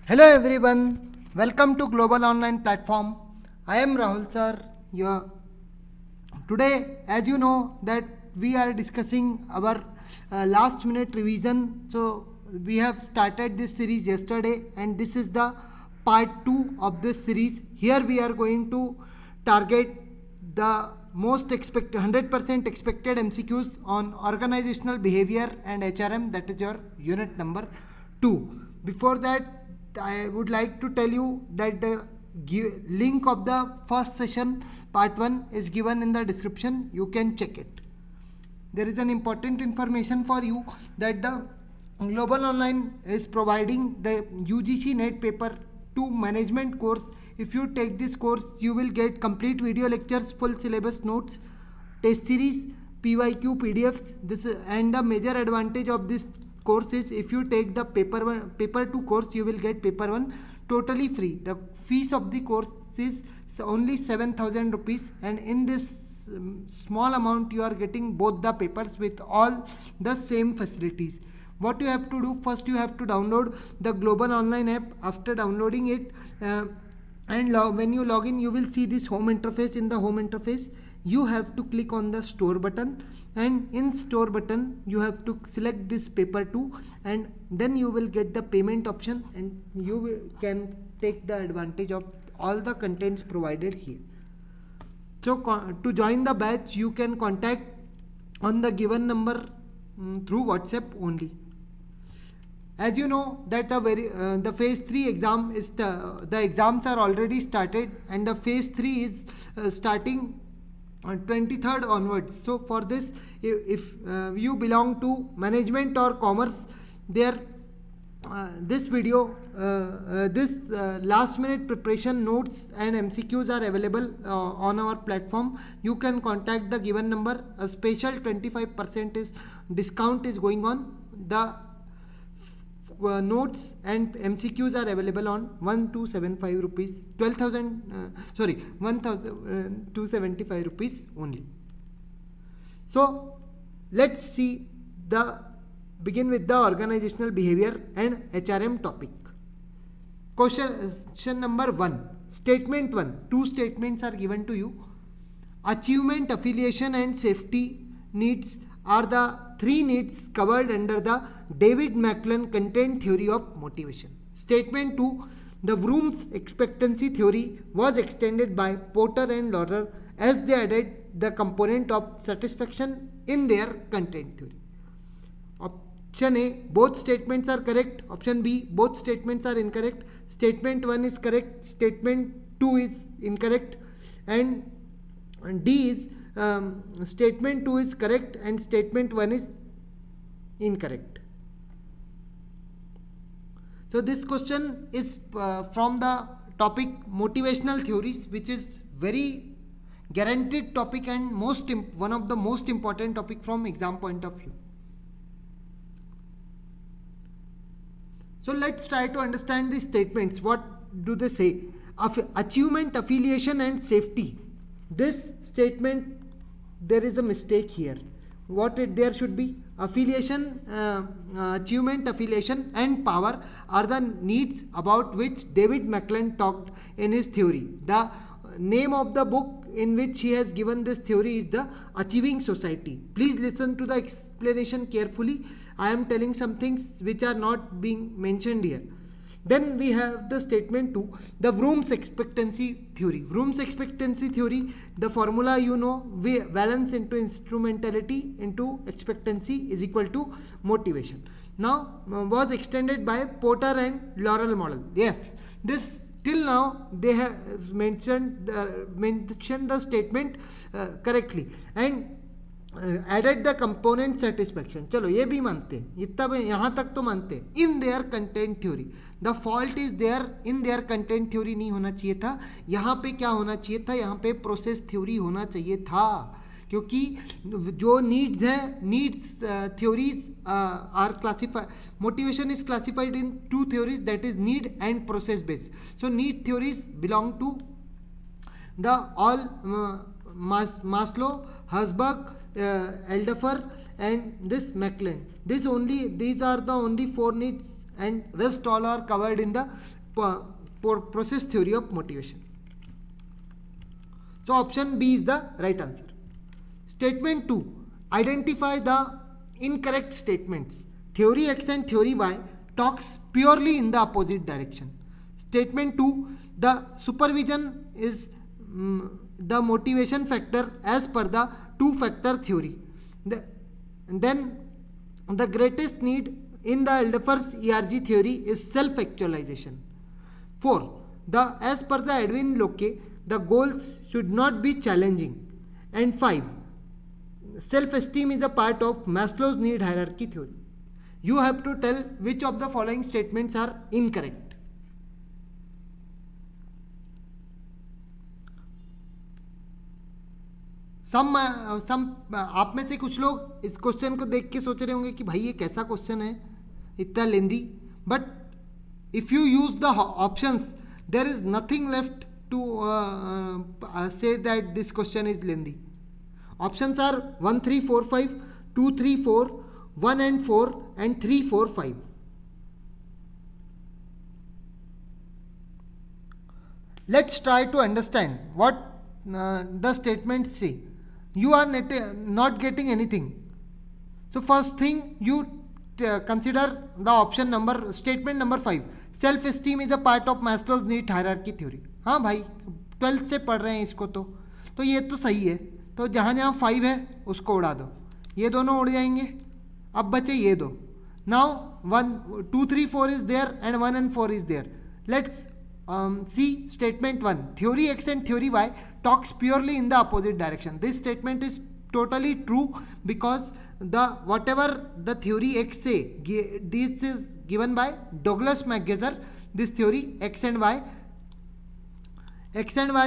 Hello everyone, welcome to Global Online Platform. I am Rahul sir. Today, as you know, that we are discussing our last minute revision. So we have started this series yesterday, and this is the part 2 of this series. Here we are going to target the most 100% expected MCQs on organizational behavior and HRM, that is your unit number 2. Before that, I would like to tell you that the link of the first session part 1 is given in the description. You can check it. There is an important information for you that the Global Online is providing the UGC NET paper 2 management course. If you take this course, you will get complete video lectures, full syllabus notes, test series, PYQ PDFs. And the major advantage of this course is if you take the paper 2 course, you will get paper 1 totally free. The fees of the course is only 7,000 rupees, and in this small amount you are getting both the papers with all the same facilities. What you have to do, first you have to download the Global Online app. After downloading it, when you log in, you will see this home interface. In the home interface, you have to click on the store button, and in store button you have to select this paper 2, and then you will get the payment option, and you can take the advantage of all the contents provided here. So to join the batch, you can contact on the given number through WhatsApp only. As you know that the phase 3 exam is the exams are already started, and the phase 3 is starting on 23rd onwards. So for this, if you belong to management or commerce, this video, this last minute preparation notes and MCQs are available on our platform. You can contact the given number. A special 25% discount is going on. The notes and MCQs are available on 1275 rupees, 1275 rupees only. So let's begin with the organizational behavior and HRM topic. Question number 1. Statement 1. Two statements are given to you. Achievement, affiliation and safety needs are the 3 needs covered under the David McClellan content theory of motivation. Statement 2. The Vroom's expectancy theory was extended by Porter and Lawler as they added the component of satisfaction in their content theory. Option A, both statements are correct. Option B, both statements are incorrect. Statement 1 is correct. Statement 2 is incorrect. And D is statement 2 is correct and statement 1 is incorrect. So this question is from the topic motivational theories, which is very guaranteed topic and one of the most important topic from exam point of view. So let's try to understand these statements. What do they say? Achievement, affiliation and safety. This statement, there is a mistake here. There should be affiliation, achievement, affiliation and power are the needs about which David McClellan talked in his theory. The name of the book in which he has given this theory is The Achieving Society. Please listen to the explanation carefully. I am telling some things which are not being mentioned here. Then we have the statement 2, the Vroom's expectancy theory. Vroom's expectancy theory, the formula you know, valence into instrumentality into expectancy is equal to motivation. Now was extended by Porter and Laurel model. Yes, this till now they have mentioned the statement correctly and added the component satisfaction. चलो ये भी मानते हैं, इतना यहाँ तक तो मानते हैं. In their content theory, the fault is there. In their content theory नहीं होना चाहिए था. यहाँ पे क्या होना चाहिए था? यहाँ पे process theory होना चाहिए था, क्योंकि जो needs हैं, needs theories are classified. Motivation is classified in 2 theories, that is need and process based. So need theories belong to the all Maslow, Herzberg, Alderfer and this McClellan. These are the only 4 needs and rest all are covered in the process theory of motivation. So option B is the right answer. Statement 2. Identify the incorrect statements. Theory X and theory Y talks purely in the opposite direction. Statement 2. The supervision is the motivation factor as per the two-factor theory. Then the greatest need in the Alderfer's ERG theory is self-actualization. 4. As per the Edwin Locke, the goals should not be challenging. And 5. Self-esteem is a part of Maslow's need hierarchy theory. You have to tell which of the following statements are incorrect. आप में से कुछ लोग इस question को देख के सोच रहे होंगे कि भाई ये कैसा क्वेश्चन है, इतना lengthy. But if you use the options there is nothing left to say that this question is lengthy. Options are 1, 3, 4, 5, 2, 3, 4, 1 and 4 and 3, 4, 5. Let's try to understand what the statements say. You are not getting anything. So first thing, you consider the statement number 5. Self-esteem is a part of Maslow's need hierarchy theory. हाँ भाई, 12th से पढ़ रहे हैं इसको, तो ये तो सही है. तो जहाँ जहाँ 5 है उसको उड़ा दो, ये दोनों उड़ जाएंगे. अब बचे ये दो. Now 1, 2, 3, 4 is there and 1 and 4 is there. Let's see statement 1. Theory X and theory Y talks purely in the opposite direction. This statement is totally true because whatever the theory X say, this is given by Douglas McGregor. This theory X and Y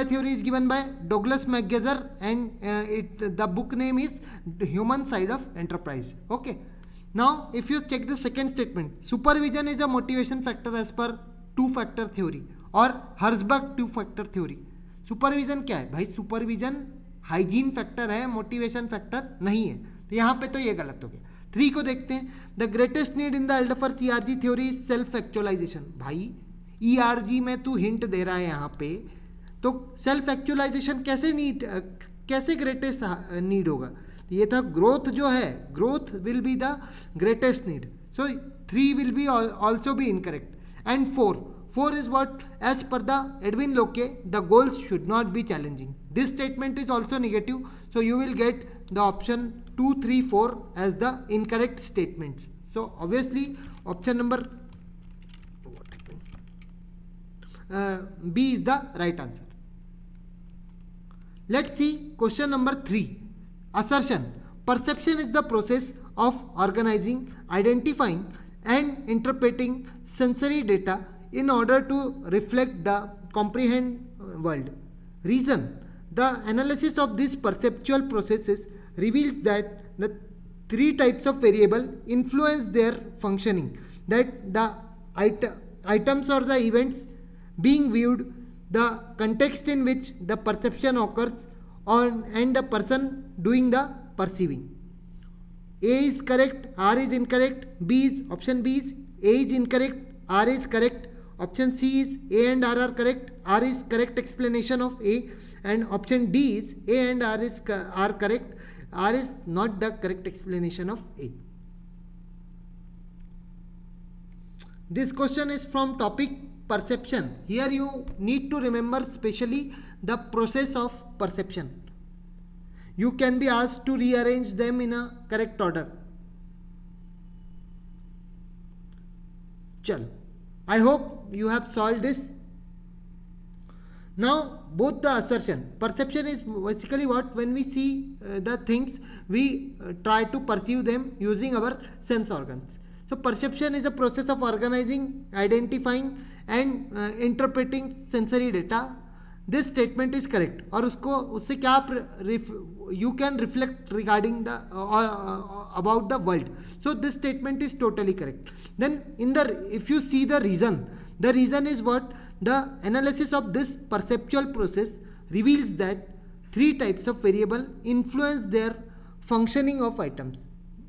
theory is given by Douglas McGregor, and the book name is The Human Side of Enterprise. Okay. Now if you check the second statement, supervision is a motivation factor as per two-factor theory और Herzberg two-factor theory. Supervision क्या है भाई? Supervision hygiene factor है, motivation factor नहीं है. तो यहाँ पे तो ये गलत हो गया. 3 को देखते हैं. The greatest need in the Alderfer's ERG theory is self actualization. भाई ईआरजी में तू हिंट दे रहा है यहाँ पे, तो सेल्फ एक्चुअलाइजेशन कैसे ग्रेटेस्ट नीड होगा? ये था ग्रोथ जो है, growth will be the greatest need. So 3 will be also be incorrect. And 4 is what, as per the Edwin Locke, the goals should not be challenging. This statement is also negative, so you will get the option 2, 3, 4 as the incorrect statements. So obviously option number B is the right answer. Let's see question number 3. Assertion. Perception is the process of organizing, identifying and interpreting sensory data in order to reflect the comprehend world. Reason. The analysis of these perceptual processes reveals that the 3 types of variable influence their functioning, that the items or the events being viewed, the context in which the perception occurs, and the person doing the perceiving. A is correct, R is incorrect. Option B is A is incorrect, R is correct. Option C is A and R are correct, R is correct explanation of A, and option D is A and R are correct, R is not the correct explanation of A. This question is from topic perception. Here you need to remember specially the process of perception. You can be asked to rearrange them in a correct order. Chalo. I hope you have solved this. Now both the assertion, perception is basically what, when we see the things, we try to perceive them using our sense organs. So perception is a process of organizing, identifying and interpreting sensory data. This statement is correct. और उससे क्या you can reflect regarding the about the world. So this statement is totally correct. Then if you see the reason is what, the analysis of this perceptual process reveals that 3 types of variable influence their functioning of items.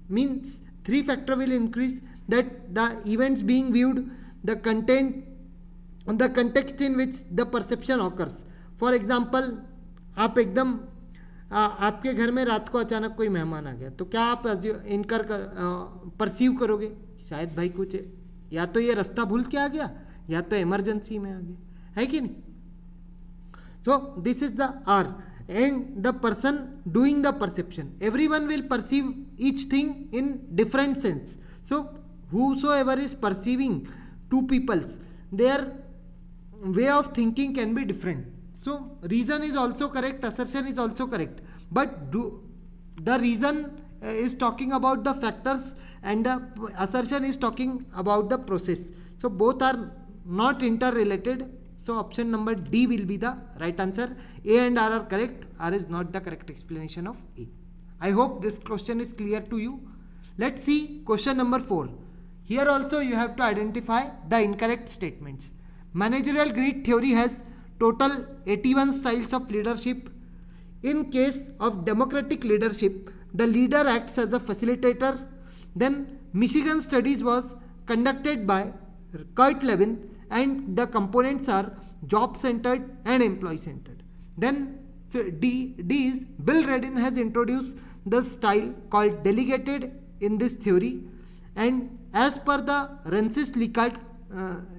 Means 3 factor will increase that the events being viewed, the content, the context in which the perception occurs. For example, आप एकदम आपके घर में रात को अचानक कोई मेहमान आ गया, तो क्या आप इनकर परसीव करोगे? शायद भाई कुछ या तो ये रास्ता भूल के आ गया या तो इमरजेंसी में आ गया, है कि नहीं? So this is the R and the person doing the perception. Everyone will perceive each thing in different sense. So whosoever is perceiving two peoples, their way of thinking can be different. So reason is also correct, assertion is also correct, but the reason is talking about the factors and the assertion is talking about the process. So both are not interrelated. So option number D will be the right answer. A and R are correct. R is not the correct explanation of A. I hope this question is clear to you. Let's see question number 4. Here also you have to identify the incorrect statements. Managerial greed theory has total 81 styles of leadership. In case of democratic leadership, the leader acts as a facilitator. Then Michigan studies was conducted by Kurt Lewin, and the components are job centered and employee centered. Then D is Bill Redin has introduced the style called delegated in this theory, and as per the Rensis Likert,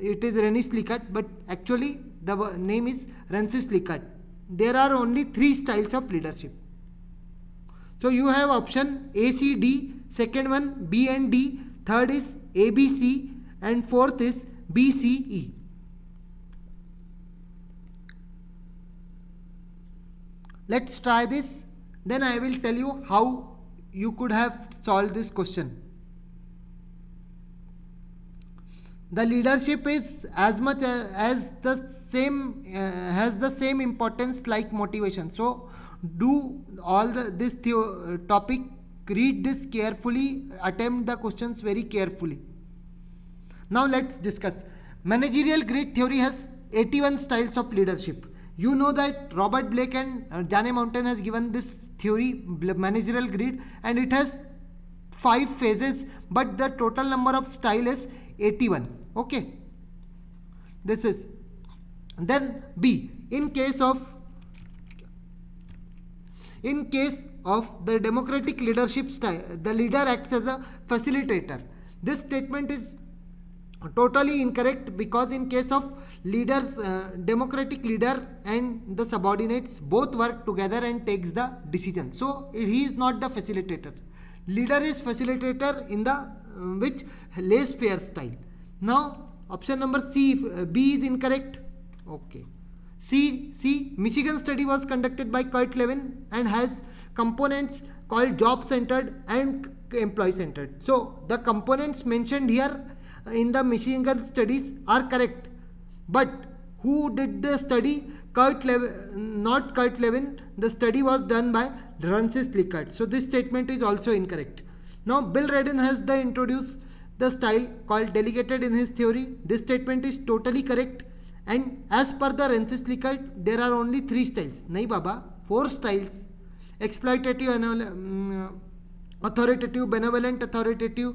it is Rensis Likert, but actually the name is Rensis Likert. There are only 3 styles of leadership. So you have option A, C, D, second one B and D, third is A, B, C, and fourth is B, C, E. Let's try this. Then I will tell you how you could have solved this question. The leadership is as much as the same has the same importance like motivation. So do all this topic, read this carefully, attempt the questions very carefully. Now let's discuss. Managerial greed theory has 81 styles of leadership. You know that Robert Blake and Jane Mountain has given this theory, managerial greed, and it has 5 phases, but the total number of style is 81. Okay. This is. Then B. In case of the democratic leadership style, the leader acts as a facilitator. This statement is totally incorrect, because in case of leaders, democratic leader and the subordinates both work together and takes the decision. So he is not the facilitator. Leader is facilitator in the which laissez-faire style. Now option number C, B is incorrect. Okay. C, Michigan study was conducted by Kurt Lewin and has components called job centered and employee centered. So the components mentioned here in the Michigan studies are correct, but who did the study? Kurt Lewin, not Kurt Lewin. The study was done by Rensis Likert. So this statement is also incorrect. Now Bill Redin has introduced the style called delegated in his theory. This statement is totally correct, and as per the Rensis Likert, there are only 3 styles. Nahi baba, 4 styles: exploitative, authoritative, benevolent authoritative,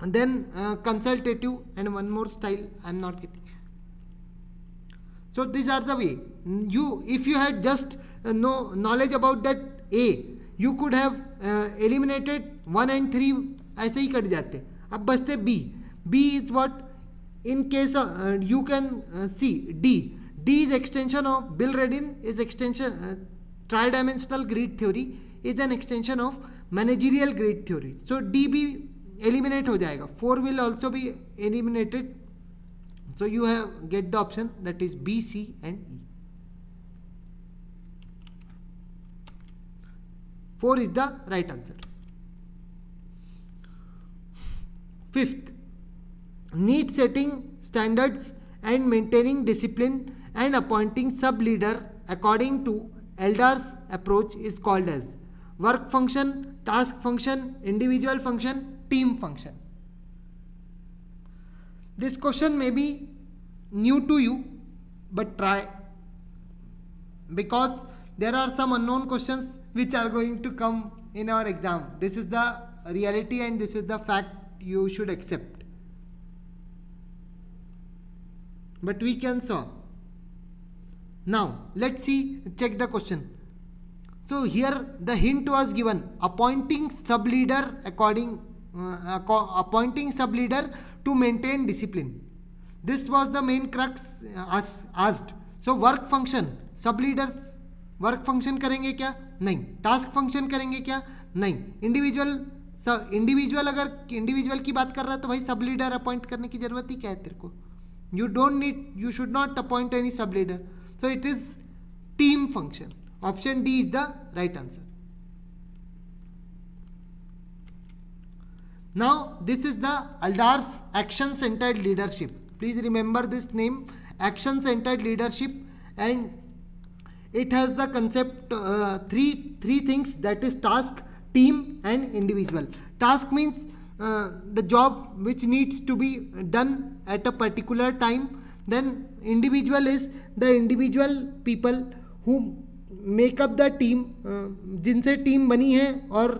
and then consultative, and one more style I am not getting. So these are the way. If you had just no knowledge about that A, you could have eliminated 1 and 3, ऐसे ही cut जाते. अब बचते B. B is what? In case of you can see D. D is extension of Bill Redin, is extension tri-dimensional greed theory is an extension of managerial greed theory. So D भी eliminate हो जाएगा. 4 will also be eliminated. So you have get the option that is B, C and E. 4 is the right answer. 5th, need setting standards and maintaining discipline and appointing sub-leader according to Eldar's approach is called as work function, task function, individual function, team function. This question may be new to you, but try, because there are some unknown questions which are going to come in our exam. This is the reality and this is the fact you should accept. But we can solve. Now let's see, check the question. So here the hint was given, appointing sub-leader to maintain discipline. This was the main crux asked. So work function, sub-leaders work function करेंगे क्या? नहीं. Task function करेंगे क्या? नहीं. Individual अगर individual की बात कर रहा है तो भाई सब लीडर अपॉइंट करने की जरूरत ही क्या है तेरे को? You should not appoint any sub leader. So it is team function. Option D is the right answer. Now this is the Adair's action centred leadership. Please remember this name, action centred leadership, and it has the concept three things, that is task, team and individual. Task means the job which needs to be done at a particular time. Then individual is the individual people who make up the team, जिनसे team बनी है और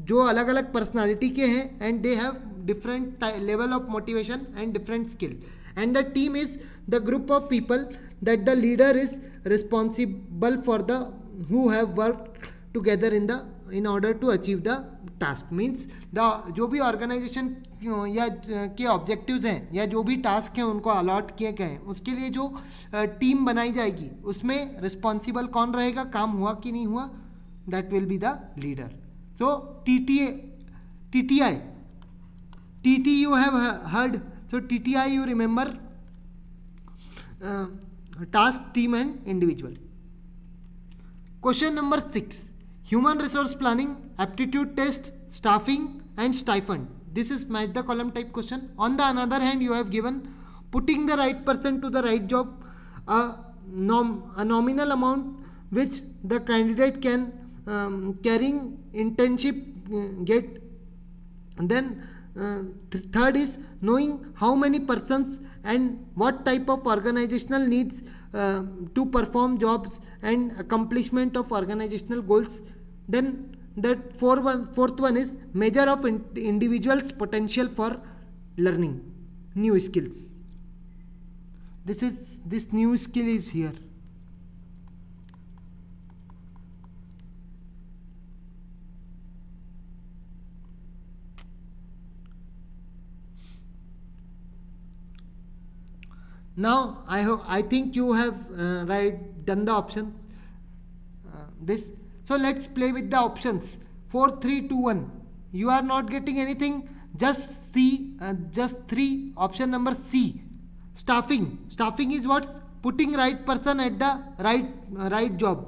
जो अलग अलग personality के हैं, and they have different level of motivation and different skill. And the team is the group of people that the leader is responsible for, the who have worked together in order to achieve the task. Means the जो भी organisation या के objectives हैं या जो भी task हैं उनको अलॉट किए गए हैं, उसके लिए जो टीम बनाई जाएगी उसमें रिस्पॉन्सिबल कौन रहेगा, काम हुआ कि नहीं हुआ, that will be the leader. So TT you have heard. So TTI you remember, task, team and individual. Question number 6, human resource planning, aptitude test, staffing and stipend. This is match the column type question. On the another hand, you have given putting the right person to the right job, a nominal amount which the candidate can carrying internship get. And then third is knowing how many persons and what type of organizational needs to perform jobs and accomplishment of organizational goals. Then that fourth one is measure of individuals' potential for learning new skills. This new skill is here. Now I think you have done the options. So let's play with the options. 4, 3, 2, 1. You are not getting anything. Just C. Just 3. Option number C. Staffing. Staffing is what? Putting right person at the right job.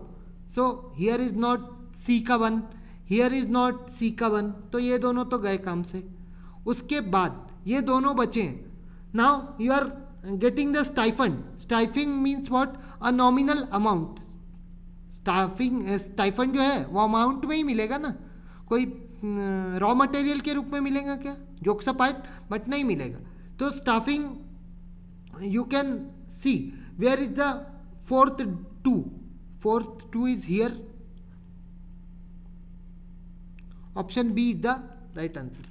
So here is not C का 1. Here is not C का 1. तो ये दोनों तो गए काम से. उसके बाद ये दोनों बचे. Now you are getting the stipend. Stipend means what? A nominal amount. Stipend जो है वो अमाउंट में ही मिलेगा ना, कोई रॉ मटेरियल के रूप में मिलेगा क्या? जोक्स अपार्ट, बट नहीं मिलेगा. तो staffing you can see where is the fourth two is here. Option B is the right answer.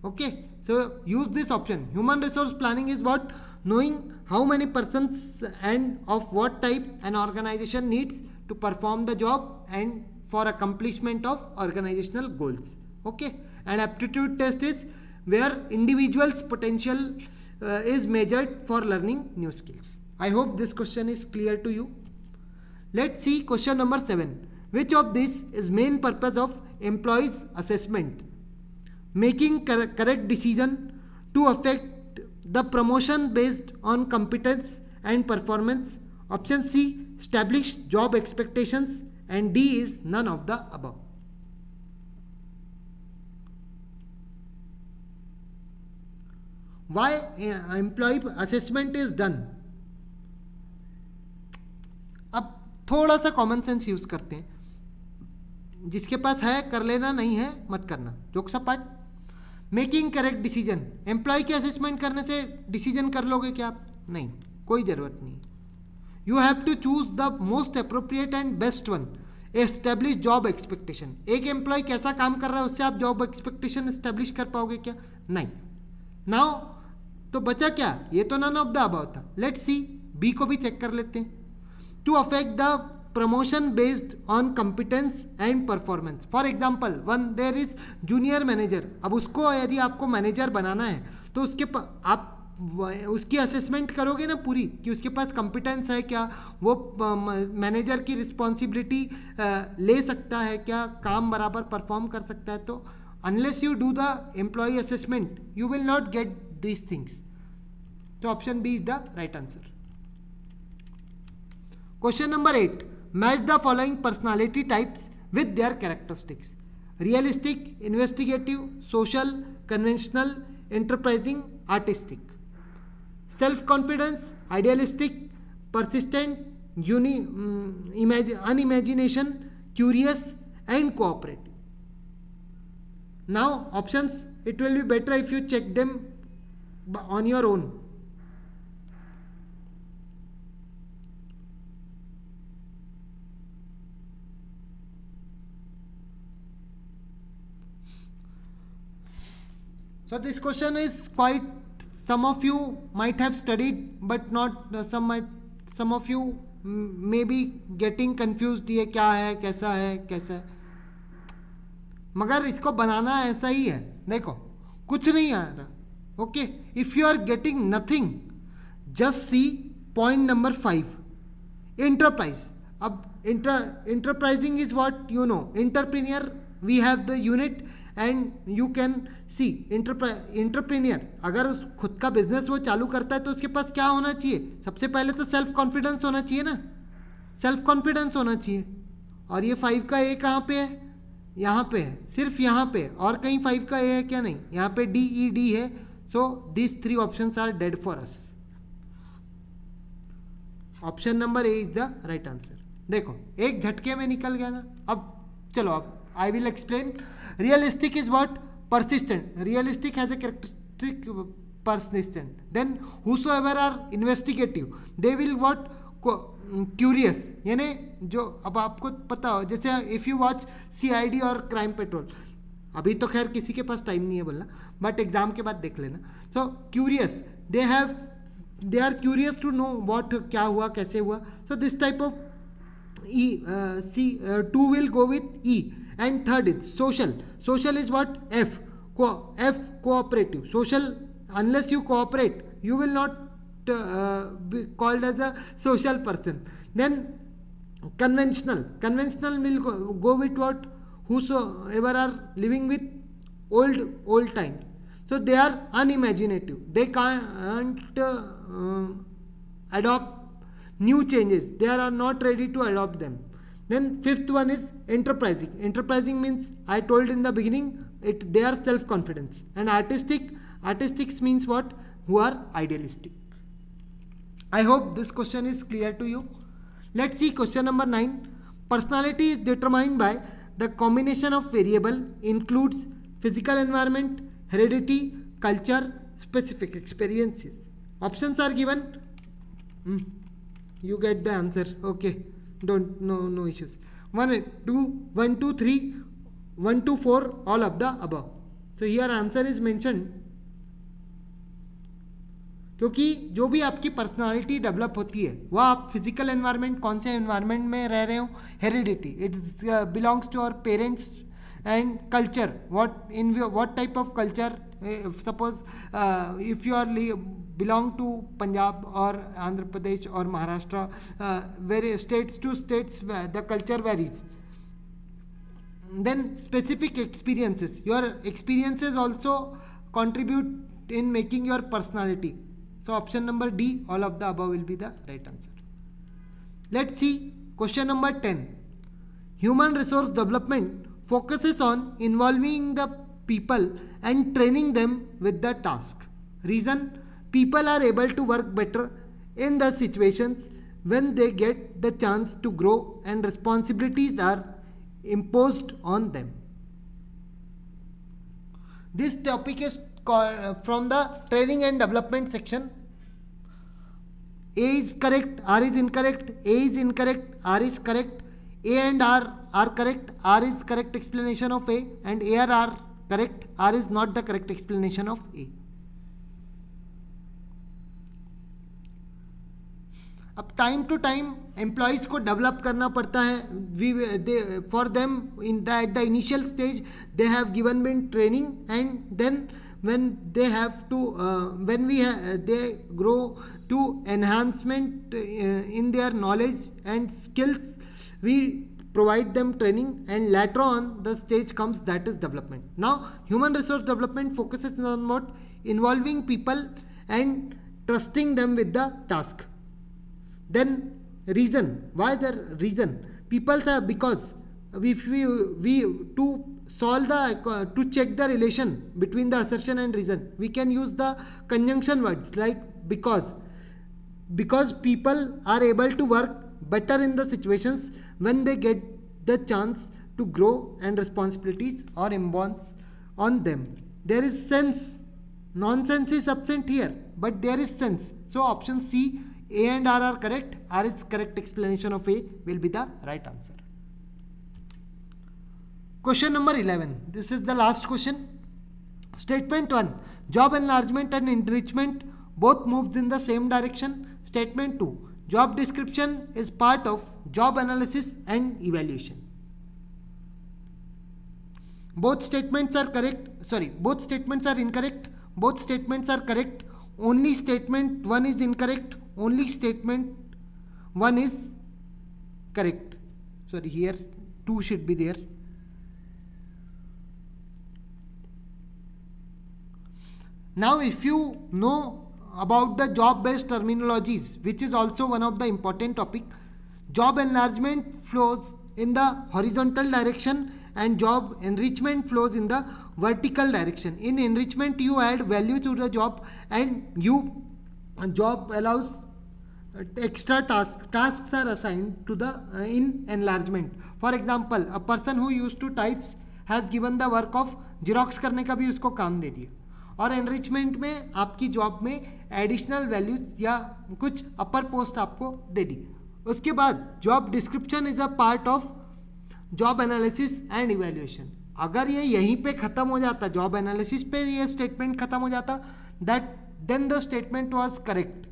Okay, so use this option. Human resource planning is what? Knowing how many persons and of what type an organization needs to perform the job and for accomplishment of organizational goals. Okay, and aptitude test is where individual's potential is measured for learning new skills. I hope this question is clear to you. Let's see question number 7. Which of these is main purpose of employees assessment? Making correct decision to affect the promotion based on competence and performance. Option C, establish job expectations, and D is none of the above. Why employee assessment is done? अब थोड़ा सा common sense use करते हैं. जिसके पास है कर लेना, नहीं है मत करना. Jokes apart. Making correct decision. Employee की असेसमेंट करने से डिसीजन कर लोगे क्या आप? नहीं, कोई ज़रूरत नहीं. You have to choose the most appropriate and best one. Establish job expectation, एक एम्प्लॉय कैसा काम कर रहा है उससे आप जॉब एक्सपेक्टेशन एस्टेब्लिश कर पाओगे क्या? नहीं. नाउ तो बचा क्या? ये तो नन ऑफ द अबव था. लेट्स सी बी को भी चेक कर लेते हैं. To affect the promotion based on competence and performance. For example one there is junior manager. अब उसको यदि आपको मैनेजर बनाना है तो आप उसकी असेसमेंट करोगे ना पूरी कि उसके पास कंपिटेंस है क्या, वो मैनेजर की रिस्पॉन्सिबिलिटी ले सकता है क्या, काम बराबर परफॉर्म कर सकता है. तो unless you do the employ assessment you will not get these things. तो option B is the right answer. Question number 8. Match the following personality types with their characteristics. Realistic, investigative, social, conventional, enterprising, artistic. Self confidence, idealistic, persistent, unimagination, curious and cooperative. Now options, it will be better if you check them on your own. So this question is quite, some of you might have studied but not, some of you may be getting confused, ये क्या है, कैसा है, कैसा है. मगर इसको बनाना ऐसा ही है. देखो कुछ नहीं आ रहा. Okay, if you are getting nothing just see point number 5, enterprise. अब enterprising is what you know. Entrepreneur, we have the unit and you can see entrepreneur अगर उस खुद का बिजनेस वो चालू करता है तो उसके पास क्या होना चाहिए? सबसे पहले तो सेल्फ कॉन्फिडेंस होना चाहिए ना. सेल्फ कॉन्फिडेंस होना चाहिए. और ये 5 का ए कहाँ पे है? यहाँ पे है, सिर्फ यहाँ पे. और कहीं 5 का ए है क्या? नहीं. यहाँ पे DED है. So this 3 options are dead for us. Option number A is the right answer. देखो एक झटके में निकल गया ना. अब चलो, अब I will explain. Realistic is what? Persistent. Realistic has a characteristic persistent. Then whosoever are investigative, they will what? Curious. यानी जो अब आपको पता हो, जैसे if you watch CID और क्राइम पेट्रोल, अभी तो खैर किसी के पास टाइम नहीं है बोलना, बट एग्जाम के बाद देख लेना. सो curious, they are curious to know what, क्या हुआ, कैसे हुआ. So this type of two will go with E. And third is social. Social is what? F. Cooperative. Social, unless you cooperate, you will not be called as a social person. Then conventional. Conventional will go with what? Whosoever are living with old times. So they are unimaginative. They can't adopt new changes. They are not ready to adopt them. Then fifth one is enterprising. Enterprising means, I told in the beginning, they are self-confidence. And artistic means what? Who are idealistic. I hope this question is clear to you. Let's see question number 9. Personality is determined by the combination of variable, includes physical environment, heredity, culture, specific experiences. Options are given. You get the answer. Okay. No issues. 1 2 3 1 2 4 all of the above. So here answer is mentioned. क्योंकि जो भी आपकी personality develop होती है वह आप physical environment, कौन से एनवायरनमेंट में रह रहे हो, heredity, it belongs to our parents, and culture, what type of culture, suppose if you are belong to Punjab or Andhra Pradesh or Maharashtra, various states to states the culture varies. Then specific experiences, your experiences also contribute in making your personality. So option number D, all of the above will be the right answer. Let's see question number 10. Human resource development focuses on involving the people and training them with the task. Reason, people are able to work better in the situations when they get the chance to grow and responsibilities are imposed on them. This topic is from the training and development section. A is correct, R is incorrect, A is incorrect, R is correct, A and R are correct. R is correct explanation of A, and A are correct. R is not the correct explanation of A. अब time to time employees को develop करना पड़ता है. We for them in the at the initial stage they have given been training, and then when they have to when we they grow to enhancement in their knowledge and skills, we provide them training, and later on the stage comes that is development. Now human resource development focuses on what? Involving people and trusting them with the task. Then reason, why the reason? People say because if we to solve the to check the relation between the assertion and reason, we can use the conjunction words like because people are able to work better in the situations when they get the chance to grow and responsibilities or imbalance on them. There is sense. Nonsense is absent here, but there is sense. So option C, A and R are correct. R is correct explanation of A will be the right answer. Question number 11. This is the last question. Statement 1. Job enlargement and enrichment both moves in the same direction. Statement 2. Job description is part of job analysis and evaluation. Both statements are correct. Sorry, both statements are incorrect. Both statements are correct. Only statement 1 is incorrect. Only statement 1 is correct. Sorry, here 2 should be there. Now if you know about the job based terminologies, which is also one of the important topic, job enlargement flows in the horizontal direction and job enrichment flows in the vertical direction. In enrichment you add value to the job, and job allows extra tasks are assigned to the in enlargement. For example, a person who used to types has given the work of xerox करने का भी उसको काम दे दिया. और enrichment में आपकी job में एडिशनल वैल्यूज या कुछ अपर पोस्ट आपको दे दी. उसके बाद job description is a part of job analysis and evaluation. अगर ये यहीं पे ख़त्म हो जाता, जॉब एनालिसिस पे ये स्टेटमेंट ख़त्म हो जाता, that then the statement was correct.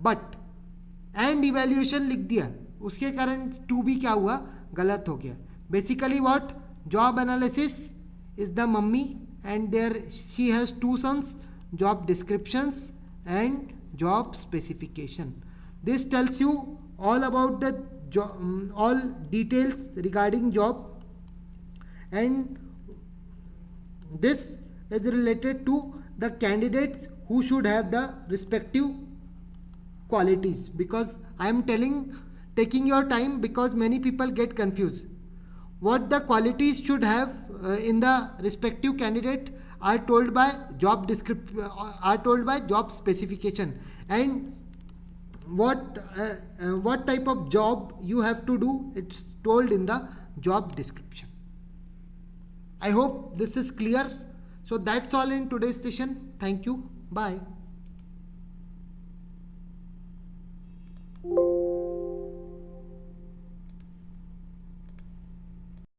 But and evaluation लिख दिया, उसके कारण टू भी क्या हुआ, गलत हो गया. Basically what, job analysis is the mummy and there she has 2 sons, job descriptions and job specification. This tells you all about the all details regarding job, and this is related to the candidates who should have the respective qualities. Because I am taking your time, because many people get confused. What the qualities should have in the respective candidate are told by job specification, and what type of job you have to do, it's told in the job description. I hope this is clear. So that's all in today's session. Thank you. Bye.